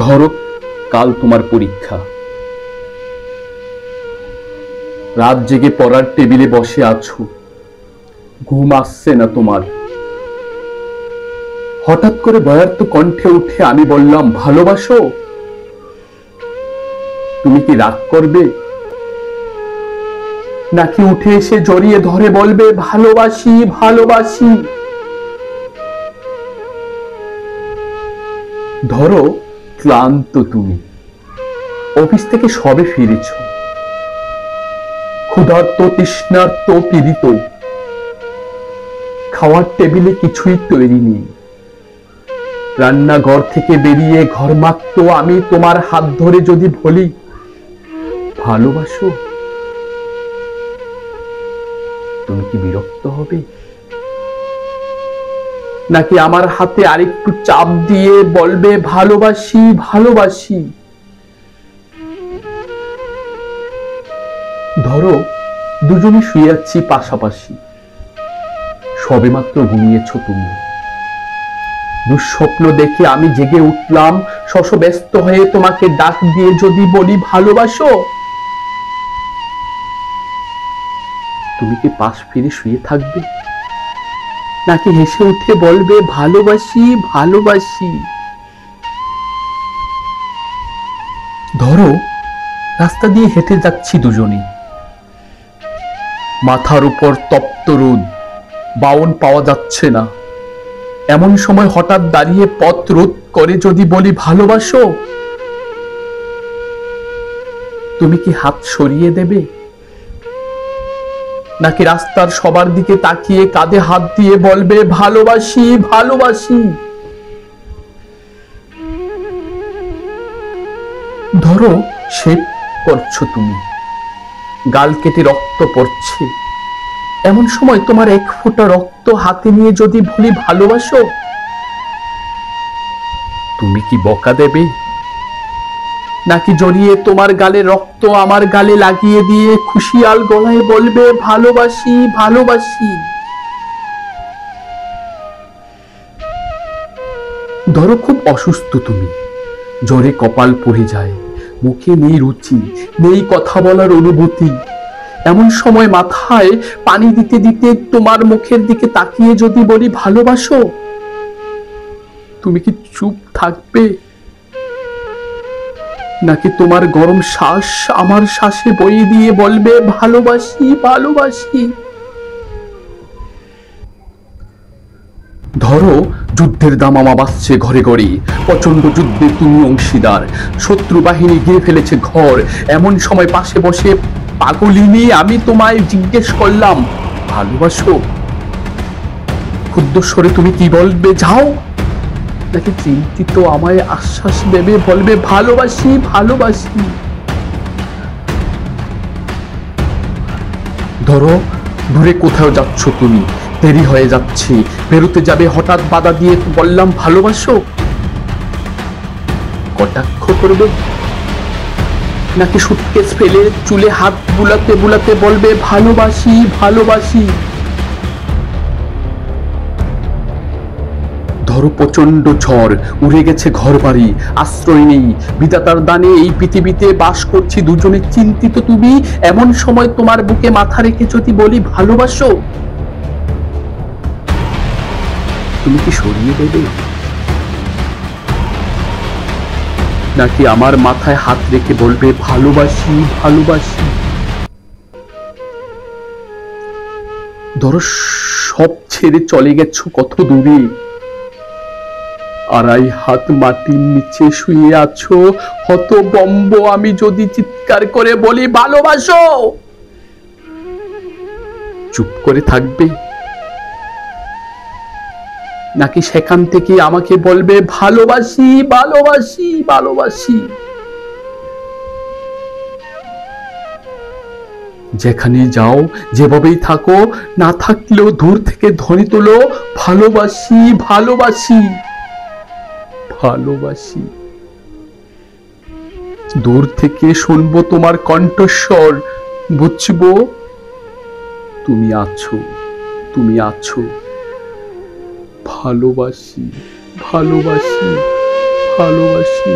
ধরো, কাল তোমার পরীক্ষা। রাত জেগে পড়ার টেবিলে বসে আছো, ঘুম আসছে না তোমার। হঠাৎ করে ভয়ার্ত কণ্ঠে উঠে আমি বললাম, ভালোবাসো? তুমি কি রাগ করবে, নাকি উঠে এসে জড়িয়ে ধরে বলবে, ভালোবাসি ভালোবাসি? ধরো, ক্লান্ত তুমি, অফিস থেকে সবে ফিরেছ, ক্ষুধার্ত তৃষ্ণার্ত পীড়িত, খাওয়ার টেবিলে কিছুই তৈরি নেই। রান্নাঘর থেকে বেরিয়ে ঘরমাক্ত আমি তোমার হাত ধরে যদি বলি, ভালোবাসো? তুমি কি বিরক্ত হবে, নাকি আমার হাতে আরেকটু চাপ দিয়ে বলবে, ভালোবাসি ভালোবাসি? ধরো, দুজনে শুয়ে আছি পাশাপাশি, সবেমাত্র ঘুমিয়েছ তুমি। দুঃস্বপ্ন দেখে আমি জেগে উঠলাম, শশব্যস্ত হয়ে তোমাকে ডাক দিয়ে যদি বলি, ভালোবাসো? তুমি কি পাশ ফিরে শুয়ে থাকবে, নাকি হেসে উঠে বলবে, ভালোবাসি ভালোবাসি? ধরো, রাস্তা দিয়ে হেঁটে যাচ্ছি দুজনে, মাথার উপর তপ্ত রোদ, বাউন পাওয়া যাচ্ছে না। এমন সময় হঠাৎ দাঁড়িয়ে পথ রোধ করে যদি বলি, ভালোবাসো? তুমি কি হাত সরিয়ে দেবে, নাকি রাস্তার সবার দিকে তাকিয়ে কাঁধে হাত দিয়ে বলবে, ভালোবাসি ভালোবাসি? ধরো, শেভ করছো তুমি, গাল কেটে রক্ত পড়ছে। এমন সময় তোমার এক ফোঁটা রক্ত হাতে নিয়ে যদি বলি, ভালোবাসো? তুমি কি বকা দেবে, নাকি জড়িয়ে তোমার গালে রক্ত আমার গালে লাগিয়ে দিয়ে খুশিয়াল গলায় বলবে, ভালোবাসি ভালোবাসি? ধরো, খুব অসুস্থ তুমি, জ্বরে কপাল পড়ে যায়, মুখে নেই রুচি, নেই কথা বলার অনুভূতি। এমন সময় মাথায় পানি দিতে দিতে তোমার মুখের দিকে তাকিয়ে যদি বলি, ভালোবাসো? তুমি কি চুপ থাকবে, নাকি তোমার গরম শ্বাস আমার শ্বাসে বইয়ে দিয়ে বলবে, ভালোবাসি ভালোবাসি? ধরো, যুদ্ধের দামামা বাজছে ঘরে ঘরে, প্রচন্ড যুদ্ধে তুমি অংশীদার, শত্রু বাহিনী ঘিরে ফেলেছে ঘর। এমন সময় পাশে বসে পাগলিনী আমি তোমায় জিজ্ঞেস করলাম, ভালোবাসো? ক্ষুদ্র স্বরে তুমি কি বলবে, যাও? নাকি চিন্তিত আমায় আশ্বাস দেবে, বলবে, ভালোবাসি ভালোবাসি? ধরো, দূরে কোথাও যাচ্ছ তুমি, দেরি হয়ে যাচ্ছে, বেরোতে যাবে, হঠাৎ বাধা দিয়ে বললাম, ভালোবাসো? কটাক্ষ করবে, নাকি সুটকেস ফেলে চুলে হাত বুলাতে বুলাতে বলবে, ভালোবাসি ভালোবাসি? ধরো, প্রচন্ড ঝড়, উড়ে গেছে ঘর বাড়ি, আশ্রয় নেই, বিধাতার দানে এই পৃথিবীতে বাস করছি দুজনে, চিন্তিত তুমি। এমন সময় তোমার বুকে মাথা রেখে যদি বলি, ভালোবাসো? তুমি কি সরিয়ে দেবে, নাকি আমার মাথায় হাত রেখে বলবে, ভালোবাসি ভালোবাসি? ধরো, সব ছেড়ে চলে গেছো কত দূরে, আড়াই হাত মাটির নিচে শুয়ে আছো, হতবম্ব আমি যদি চিৎকার করে বলি, ভালোবাসো? চুপ করে থাকবে, নাকি সেখান থেকে আমাকে বলবে, ভালোবাসি ভালোবাসি ভালোবাসি? যেখানে যাও, যেভাবেই থাকো, না থাকলেও দূর থেকে ধ্বনি তোলো, ভালোবাসি ভালোবাসি ভালোবাসি। দূর থেকে শুনবো তোমার কণ্ঠস্বর, বুঝবো তুমি আছো, তুমি আছো। ভালোবাসি ভালোবাসি ভালোবাসি।